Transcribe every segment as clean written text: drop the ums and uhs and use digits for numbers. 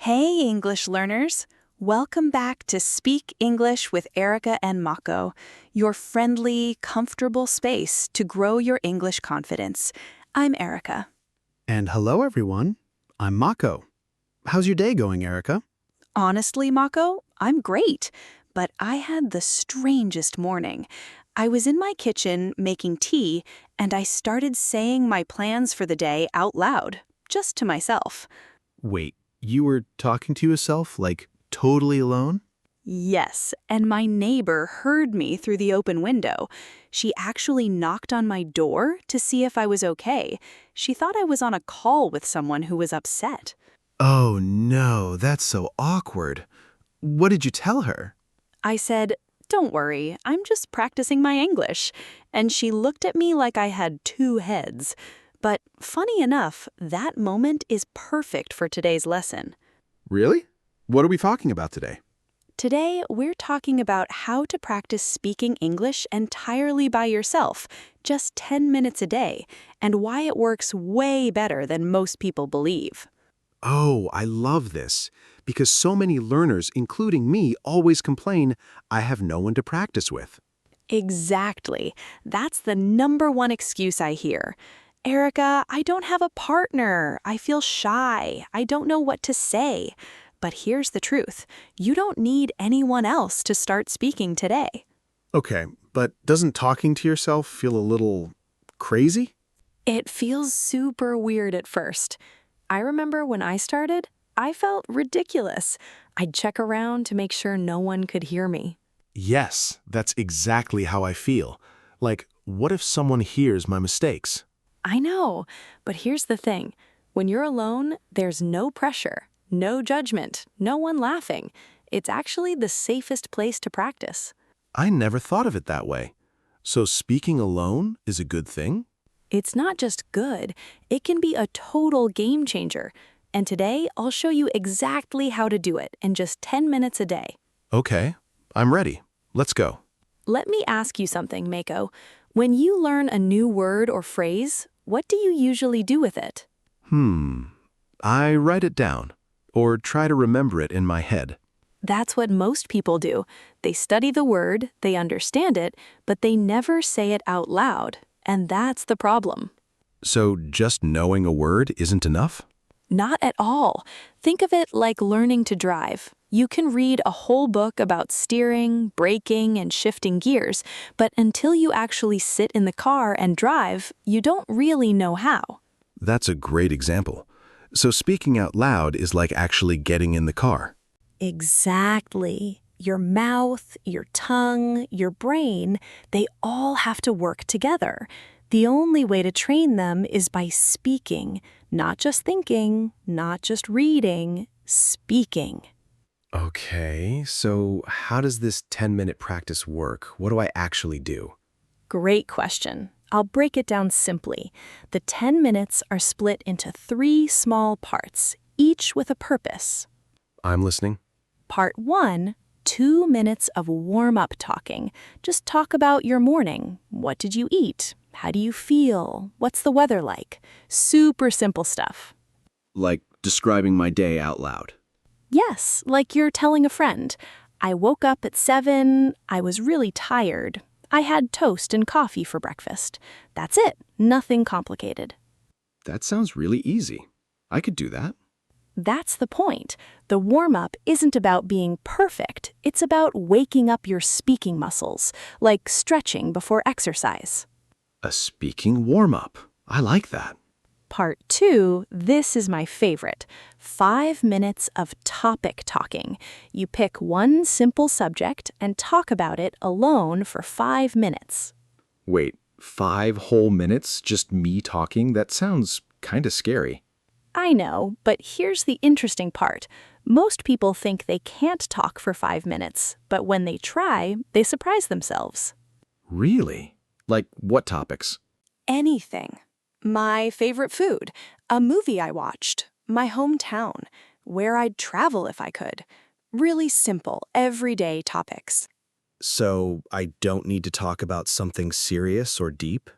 Hey, English learners! Welcome back to Speak English with Erika and Mako, your friendly, comfortable space to grow your English confidence. I'm Erika. And hello, everyone. I'm Mako. How's your day going, Erika? Honestly, Mako, I'm great, but I had the strangest morning. I was in my kitchen making tea, and I started saying my plans for the day out loud, just to myself. Wait, you were talking to yourself, like, totally alone? Yes, and my neighbor heard me through the open window. She actually knocked on my door to see if I was okay. She thought I was on a call with someone who was upset. Oh, no, that's so awkward. What did you tell her? I said, "Don't worry, I'm just practicing my English." And she looked at me like I had two heads. But funny enough, that moment is perfect for today's lesson. Really? What are we talking about today? Today, we're talking about how to practice speaking English entirely by yourself, just 10 minutes a day, and why it works way better than most people believe. Oh, I love this, because so many learners, including me, always complain, I have no one to practice with. Exactly. That's the number one excuse I hear. Erika, I don't have a partner. I feel shy. I don't know what to say. But here's the truth. You don't need anyone else to start speaking today. Okay, but doesn't talking to yourself feel a little crazy? It feels super weird at first. I remember when I started, I felt ridiculous. I'd check around to make sure no one could hear me. Yes, that's exactly how I feel. Like, what if someone hears my mistakes? I know, but here's the thing. When you're alone, there's no pressure, no judgment, no one laughing. It's actually the safest place to practice. I never thought of it that way. So speaking alone is a good thing? It's not just good, it can be a total game changer. And today, I'll show you exactly how to do it in just 10 minutes a day. Okay, I'm ready. Let's go. Let me ask you something, Mako. When you learn a new word or phrase, what do you usually do with it? I write it down, or try to remember it in my head. That's what most people do. They study the word, they understand it, but they never say it out loud. And that's the problem. So just knowing a word isn't enough? Not at all. Think of it like learning to drive. You can read a whole book about steering, braking, and shifting gears, but until you actually sit in the car and drive, you don't really know how. That's a great example. So speaking out loud is like actually getting in the car. Exactly. Your mouth, your tongue, your brain, they all have to work together. The only way to train them is by speaking, not just thinking, not just reading, speaking. Okay, so how does this 10-minute practice work? What do I actually do? Great question. I'll break it down simply. The 10 minutes are split into 3 small parts, each with a purpose. I'm listening. Part 1, 2 minutes of warm-up talking. Just talk about your morning. What did you eat? How do you feel? What's the weather like? Super simple stuff. Like describing my day out loud. Yes, like you're telling a friend. I woke up at 7. I was really tired. I had toast and coffee for breakfast. That's it. Nothing complicated. That sounds really easy. I could do that. That's the point. The warm-up isn't about being perfect. It's about waking up your speaking muscles, like stretching before exercise. A speaking warm-up. I like that. Part 2, this is my favorite. 5 minutes of topic talking. You pick one simple subject and talk about it alone for 5 minutes. Wait, 5 whole minutes just me talking? That sounds kinda scary. I know, but here's the interesting part. Most people think they can't talk for 5 minutes, but when they try, they surprise themselves. Really? Like what topics? Anything. My favorite food, a movie I watched, my hometown, where I'd travel if I could. Really simple, everyday topics. So I don't need to talk about something serious or deep?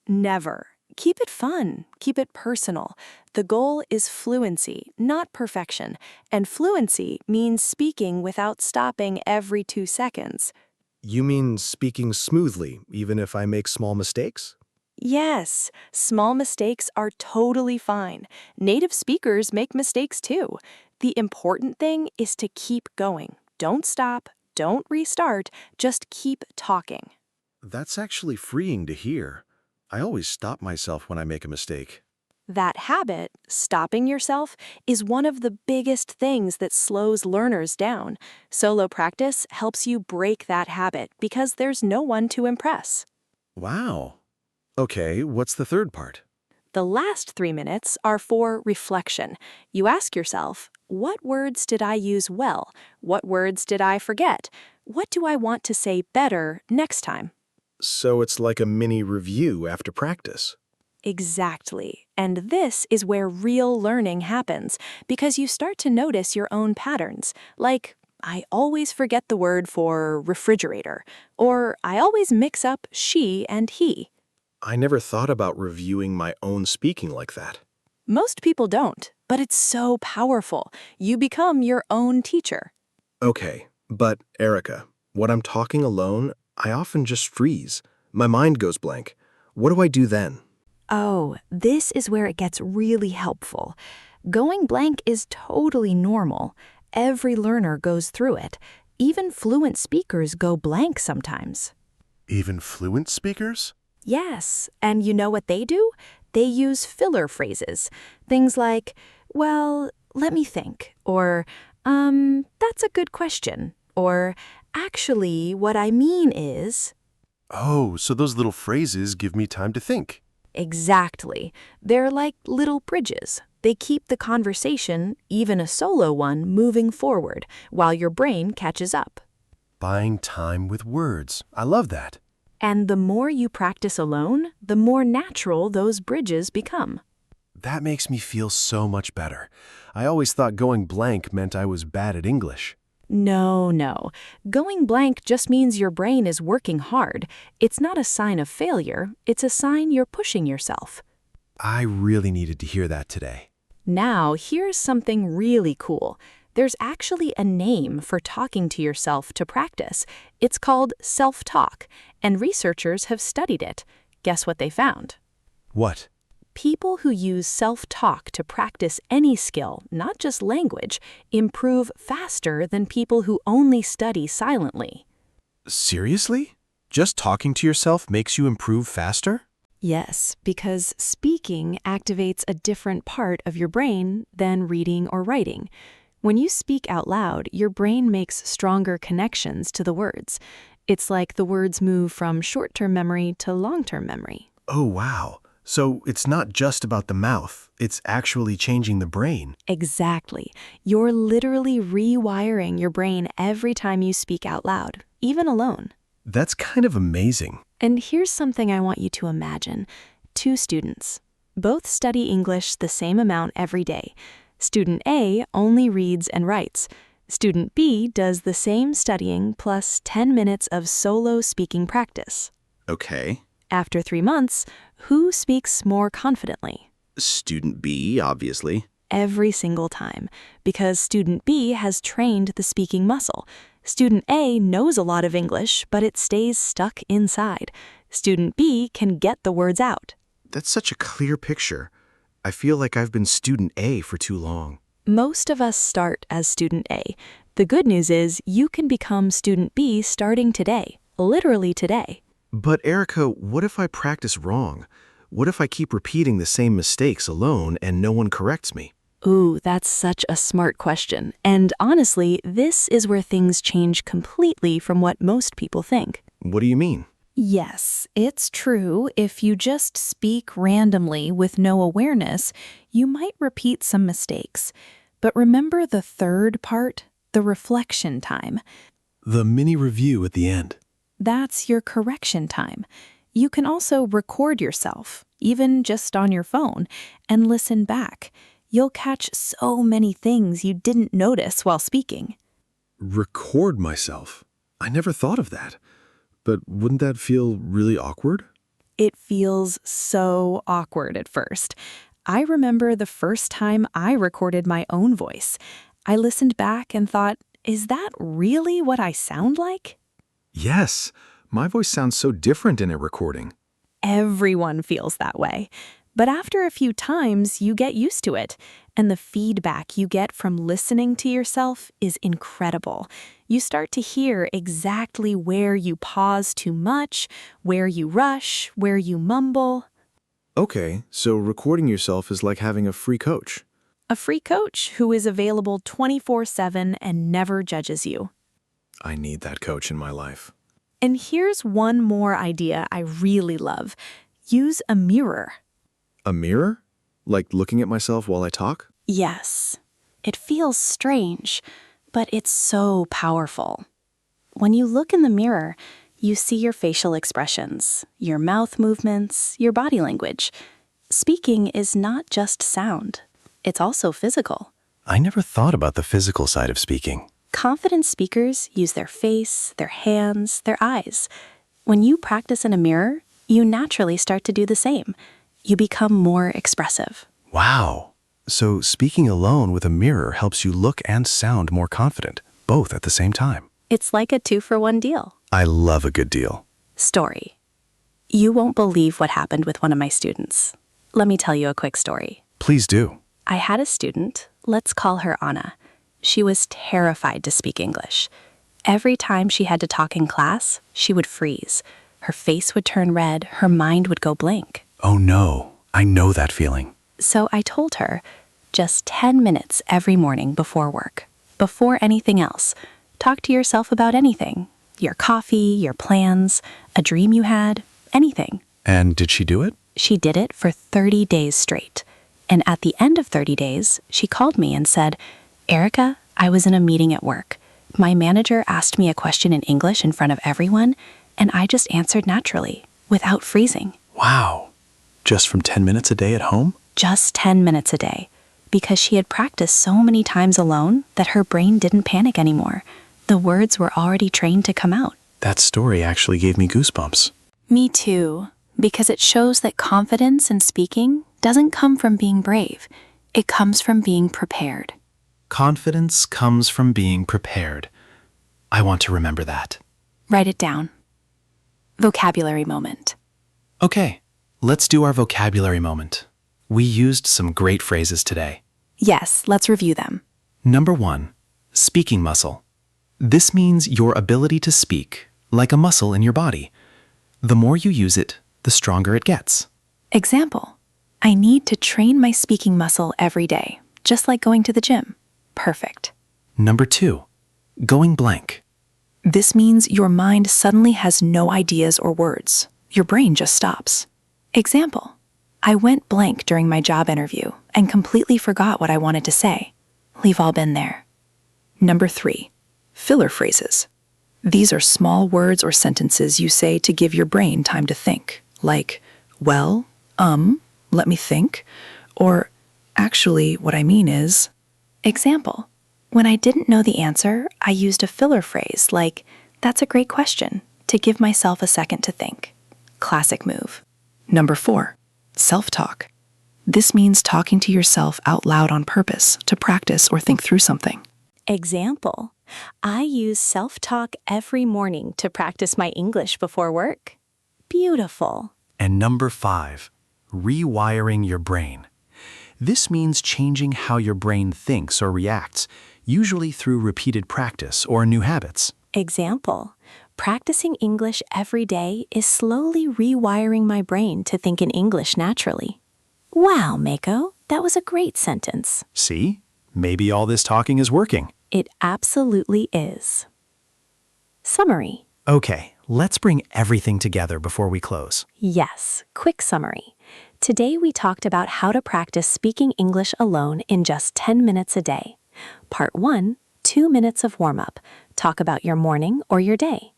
Never. Keep it fun, keep it personal. The goal is fluency, not perfection, and fluency means speaking without stopping every 2 seconds. You mean speaking smoothly, even if I make small mistakes? Yes, small mistakes are totally fine. Native speakers make mistakes too. The important thing is to keep going. Don't stop, don't restart, just keep talking. That's actually freeing to hear. I always stop myself when I make a mistake. That habit, stopping yourself, is one of the biggest things that slows learners down. Solo practice helps you break that habit because there's no one to impress. Wow. Okay, what's the third part? The last 3 minutes are for reflection. You ask yourself, what words did I use well? What words did I forget? What do I want to say better next time? So it's like a mini review after practice. Exactly. And this is where real learning happens, because you start to notice your own patterns, like, I always forget the word for refrigerator, or I always mix up she and he. I never thought about reviewing my own speaking like that. Most people don't, but it's so powerful. You become your own teacher. Okay, but Erika, when I'm talking alone, I often just freeze. My mind goes blank. What do I do then? Oh, this is where it gets really helpful. Going blank is totally normal. Every learner goes through it. Even fluent speakers go blank sometimes. Even fluent speakers? Yes, and you know what they do? They use filler phrases. Things like, well, let me think, or, that's a good question, or, actually, what I mean is... Oh, so those little phrases give me time to think. Exactly. They're like little bridges. They keep the conversation, even a solo one, moving forward while your brain catches up. Buying time with words. I love that. And the more you practice alone, the more natural those bridges become. That makes me feel so much better. I always thought going blank meant I was bad at English. No. Going blank just means your brain is working hard. It's not a sign of failure. It's a sign you're pushing yourself. I really needed to hear that today. Now, here's something really cool. There's actually a name for talking to yourself to practice. It's called self-talk, and researchers have studied it. Guess what they found? What? People who use self-talk to practice any skill, not just language, improve faster than people who only study silently. Seriously? Just talking to yourself makes you improve faster? Yes, because speaking activates a different part of your brain than reading or writing. When you speak out loud, your brain makes stronger connections to the words. It's like the words move from short-term memory to long-term memory. Oh, wow. So it's not just about the mouth. It's actually changing the brain. Exactly. You're literally rewiring your brain every time you speak out loud, even alone. That's kind of amazing. And here's something I want you to imagine. 2 students. Both study English the same amount every day. Student A only reads and writes. Student B does the same studying plus 10 minutes of solo speaking practice. Okay. After 3 months, who speaks more confidently? Student B, obviously. Every single time, because student B has trained the speaking muscle. Student A knows a lot of English, but it stays stuck inside. Student B can get the words out. That's such a clear picture. I feel like I've been student A for too long. Most of us start as student A. The good news is you can become student B starting today, literally today. But Erika, what if I practice wrong? What if I keep repeating the same mistakes alone and no one corrects me? Ooh, that's such a smart question. And honestly, this is where things change completely from what most people think. What do you mean? Yes, it's true. If you just speak randomly with no awareness, you might repeat some mistakes. But remember the third part, the reflection time. The mini review at the end. That's your correction time. You can also record yourself, even just on your phone, and listen back. You'll catch so many things you didn't notice while speaking. Record myself? I never thought of that. But wouldn't that feel really awkward? It feels so awkward at first. I remember the first time I recorded my own voice. I listened back and thought, is that really what I sound like? Yes, my voice sounds so different in a recording. Everyone feels that way. But after a few times, you get used to it. And the feedback you get from listening to yourself is incredible. You start to hear exactly where you pause too much, where you rush, where you mumble. Okay, so recording yourself is like having a free coach. A free coach who is available 24/7 and never judges you. I need that coach in my life. And here's one more idea I really love. Use a mirror. A mirror? Like looking at myself while I talk? Yes, it feels strange, but it's so powerful. When you look in the mirror, you see your facial expressions, your mouth movements, your body language. Speaking is not just sound, it's also physical. I never thought about the physical side of speaking. Confident speakers use their face, their hands, their eyes. When you practice in a mirror, you naturally start to do the same. You become more expressive. Wow. So speaking alone with a mirror helps you look and sound more confident, both at the same time. It's like a 2-for-1 deal. I love a good deal. Story. You won't believe what happened with one of my students. Let me tell you a quick story. Please do. I had a student, let's call her Anna. She was terrified to speak English. Every time she had to talk in class, she would freeze. Her face would turn red, her mind would go blank. Oh no, I know that feeling. So I told her, just 10 minutes every morning before work, before anything else. Talk to yourself about anything. Your coffee, your plans, a dream you had, anything. And did she do it? She did it for 30 days straight. And at the end of 30 days, she called me and said, Erika, I was in a meeting at work. My manager asked me a question in English in front of everyone, and I just answered naturally, without freezing. Wow. Just from 10 minutes a day at home? Just 10 minutes a day. Because she had practiced so many times alone that her brain didn't panic anymore. The words were already trained to come out. That story actually gave me goosebumps. Me too. Because it shows that confidence in speaking doesn't come from being brave. It comes from being prepared. Confidence comes from being prepared. I want to remember that. Write it down. Vocabulary moment. Okay, let's do our vocabulary moment. We used some great phrases today. Yes, let's review them. Number 1, speaking muscle. This means your ability to speak, like a muscle in your body. The more you use it, the stronger it gets. Example. I need to train my speaking muscle every day, just like going to the gym. Perfect. Number 2, going blank. This means your mind suddenly has no ideas or words. Your brain just stops. Example. I went blank during my job interview and completely forgot what I wanted to say. We've all been there. Number 3, filler phrases. These are small words or sentences you say to give your brain time to think, like, well, let me think, or actually what I mean is. Example. When I didn't know the answer, I used a filler phrase like, that's a great question, to give myself a second to think. Classic move. Number 4, self-talk. This means talking to yourself out loud on purpose to practice or think through something. Example. I use self-talk every morning to practice my English before work. Beautiful. And number 5, rewiring your brain. This means changing how your brain thinks or reacts, usually through repeated practice or new habits. Example. Practicing English every day is slowly rewiring my brain to think in English naturally. Wow, Mako, that was a great sentence. See? Maybe all this talking is working. It absolutely is. Summary. Okay, let's bring everything together before we close. Yes, quick summary. Today we talked about how to practice speaking English alone in just 10 minutes a day. Part 1, 2 minutes of warm-up. Talk about your morning or your day.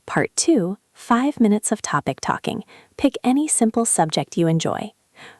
Part 2, 5 minutes of topic talking. Pick any simple subject you enjoy.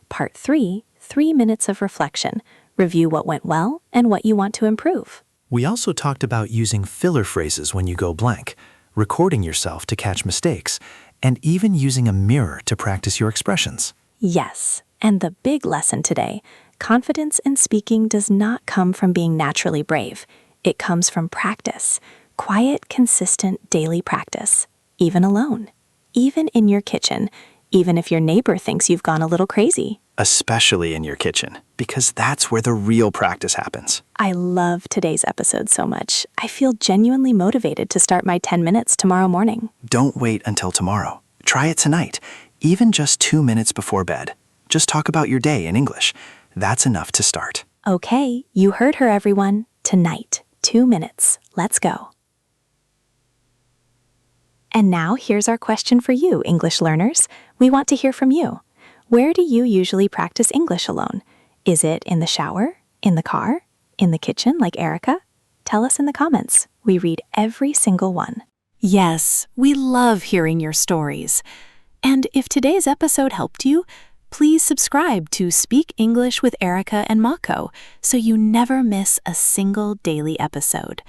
Part 3, 3 minutes of reflection. Review what went well and what you want to improve. We also talked about using filler phrases when you go blank, recording yourself to catch mistakes, and even using a mirror to practice your expressions. Yes, and the big lesson today, confidence in speaking does not come from being naturally brave. It comes from practice, quiet, consistent daily practice, even alone, even in your kitchen, even if your neighbor thinks you've gone a little crazy. Especially in your kitchen, because that's where the real practice happens. I love today's episode so much. I feel genuinely motivated to start my 10 minutes tomorrow morning. Don't wait until tomorrow. Try it tonight, even just 2 minutes before bed. Just talk about your day in English. That's enough to start. Okay, you heard her, everyone. Tonight, 2 minutes. Let's go. And now here's our question for you, English learners. We want to hear from you. Where do you usually practice English alone? Is it in the shower, in the car, in the kitchen like Erika? Tell us in the comments. We read every single one. Yes, we love hearing your stories. And if today's episode helped you, please subscribe to Speak English with Erika and Mako so you never miss a single daily episode.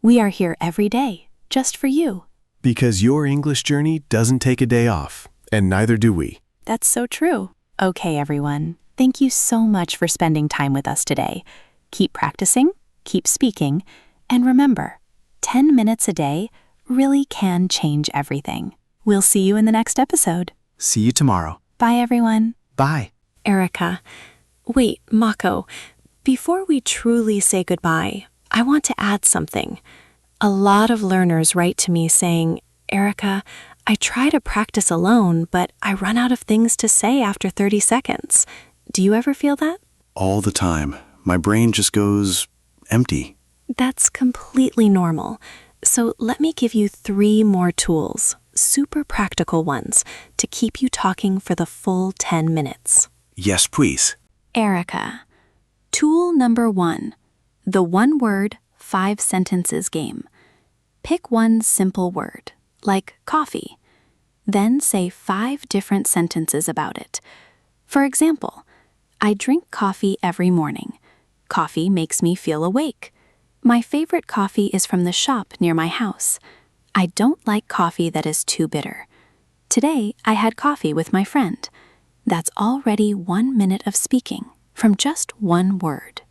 We are here every day, just for you. Because your English journey doesn't take a day off, and neither do we. That's so true. Okay, everyone. Thank you so much for spending time with us today. Keep practicing, keep speaking, and remember, 10 minutes a day really can change everything. We'll see you in the next episode. See you tomorrow. Bye, everyone. Bye. Erika. Wait, Mako. Before we truly say goodbye, I want to add something. A lot of learners write to me saying, Erika, I try to practice alone, but I run out of things to say after 30 seconds. Do you ever feel that? All the time. My brain just goes empty. That's completely normal. So let me give you 3 more tools, super practical ones, to keep you talking for the full 10 minutes. Yes, please. Erika. Tool number 1. The 1-word, 5 sentences game. Pick one simple word, like coffee. Then say 5 different sentences about it. For example, I drink coffee every morning. Coffee makes me feel awake. My favorite coffee is from the shop near my house. I don't like coffee that is too bitter. Today, I had coffee with my friend. That's already 1 minute of speaking from just 1 word.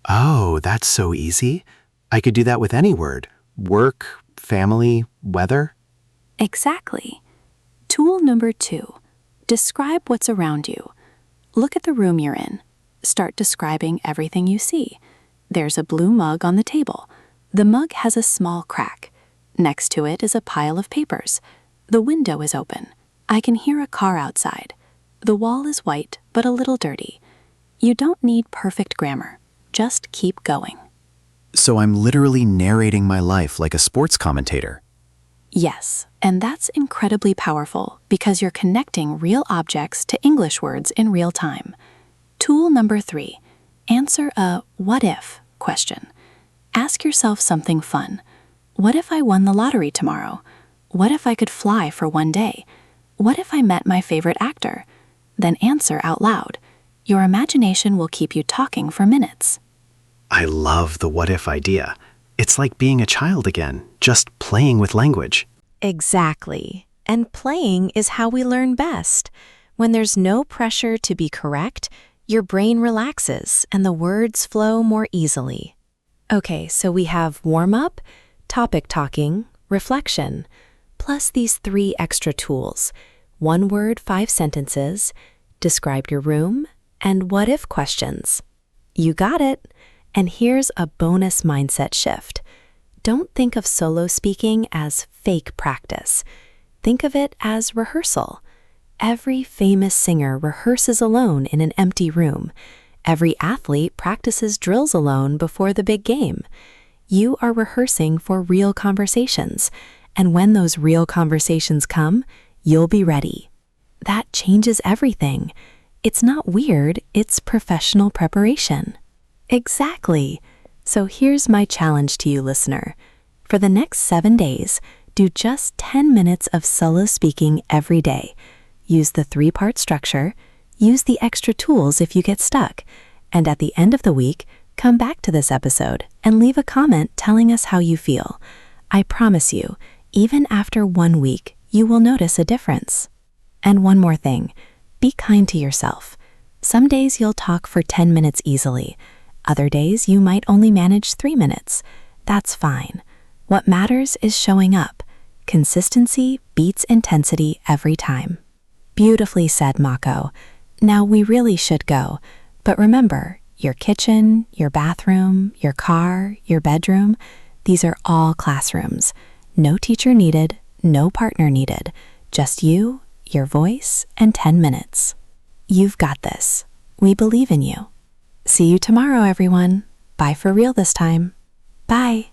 Oh, that's so easy. I could do that with any word. Work, family, weather. Exactly. Tool number 2. Describe what's around you. Look at the room you're in. Start describing everything you see. There's a blue mug on the table. The mug has a small crack. Next to it is a pile of papers. The window is open. I can hear a car outside. The wall is white, but a little dirty. You don't need perfect grammar. Just keep going. So I'm literally narrating my life like a sports commentator. Yes, and that's incredibly powerful because you're connecting real objects to English words in real time. Tool number 3. Answer a what if question. Ask yourself something fun. What if I won the lottery tomorrow? What if I could fly for 1 day? What if I met my favorite actor? Then answer out loud. Your imagination will keep you talking for minutes. I love the what if idea. It's like being a child again, just playing with language. Exactly. And playing is how we learn best. When there's no pressure to be correct, your brain relaxes and the words flow more easily. Okay, so we have warm-up, topic talking, reflection, plus these 3 extra tools. 1 word, 5 sentences, describe your room, and what if questions. You got it. And here's a bonus mindset shift. Don't think of solo speaking as fake practice. Think of it as rehearsal. Every famous singer rehearses alone in an empty room. Every athlete practices drills alone before the big game. You are rehearsing for real conversations. And when those real conversations come, you'll be ready. That changes everything. It's not weird, it's professional preparation. Exactly. So here's my challenge to you, listener. For the next 7 days, do just 10 minutes of solo speaking every day. Use the 3-part structure, use the extra tools if you get stuck, and at the end of the week, come back to this episode and leave a comment telling us how you feel. I promise you, even after 1 week, you will notice a difference. And one more thing, be kind to yourself. Some days you'll talk for 10 minutes easily. Other days you might only manage 3 minutes. That's fine. What matters is showing up. Consistency beats intensity every time. Beautifully said, Mako. Now we really should go. But remember, your kitchen, your bathroom, your car, your bedroom, these are all classrooms. No teacher needed, no partner needed. Just you, your voice, and 10 minutes. You've got this. We believe in you. See you tomorrow, everyone. Bye for real this time. Bye.